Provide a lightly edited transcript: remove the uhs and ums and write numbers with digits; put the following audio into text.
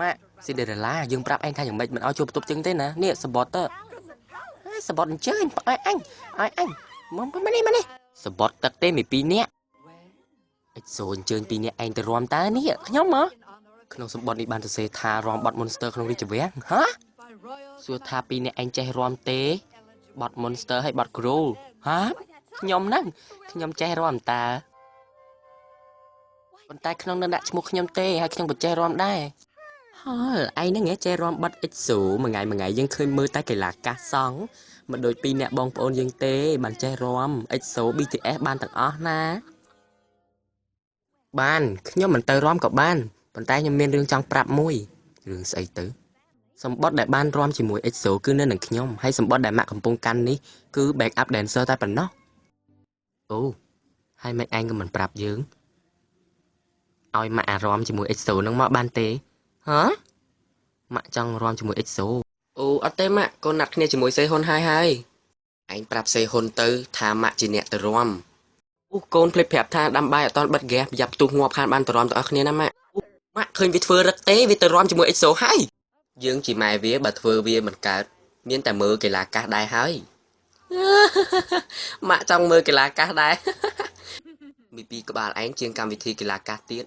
ម៉ាក់ស៊ីដេរ៉ាឡាយើងប្រាប់ឯងថាយ៉ាងម៉េចមិនឲ្យជួបបន្ទប់ចឹងទេណានេះសបតសបតអញ្ជើញឲ្យអញមកនេះសបតទឹកទេមី2នាក់អិចសូអញ្ជើញ2នាក់ឯងទៅរាំតើនេះខ្ញុំហ៎ក្នុងសម្បត្តិនេះបានសរសេរថារាំបទ Monster ក្នុងរាជវាំងហ៎សួរថា2នាក់ឯងចេះរាំទេបទ Monster ហើយបទ Growl ហ៎ខ្ញុំហ្នឹងខ្ញុំចេះរាំតើប៉ុន្តែក្នុងនឹងដាក់ឈ្មោះខ្ញុំទេហើយខ្ញុំក៏ចេះរាំដែរហ៎ឯងហ្នឹងចេះរាំបទ EXO មួយថ្ងៃយើងឃើញមើលតែកីឡាកាសសង្ឃមិនដូច2នាក់បងប្អូនយើងទេបានចេះរាំ EXO BTS បានទាំងអស់ណាបានខ្ញុំមិនទៅរាំក៏បានប៉ុន្តែខ្ញុំមានរឿងចង់ប្រាប់មួយរឿងស្អីទៅសម្បត្តិដែលបានរាំជាមួយ EXO គឺនៅនឹងខ្ញុំហើយសម្បត្តិដែលម៉ាក់កំពុងកាន់នេះគឺ backup dancer តែប៉ុណ្ណោះអូហើយមិនឯងក៏មិនប្រាប់យើងឲ្យម៉ាក់អារម្មណ៍ជាមួយ EXO នឹងមកបានទេហ៎ម៉ាក់ចង់រាំជាមួយ EXO អូអត់ទេម៉ាក់កូនណាត់គ្នាជាមួយសេហ៊ុនហើយឯងប្រាប់សេហ៊ុនទៅថាម៉ាក់ជាអ្នកទៅរាំអូកូនភ្លេចប្រាប់ថាដាំបាយអត់តបិទហ្គាសប្រយ័ត្នផ្ទុះងាប់ខានបានទៅរាំទាំងអស់គ្នាណាម៉ាក់ម៉ាក់ឃើញវាធ្វើរឹកទេវាទៅរាំជាមួយ EXO ហើយយើងជាម៉ែវាបើធ្វើវាមិនកើតមានតែមើលកីឡាកាសដែរហើយម៉ាក់ចង់មើលកីឡាកាសដែរមីពីក្បាលឯងជាងកម្មវិធីកីឡាកាសទៀត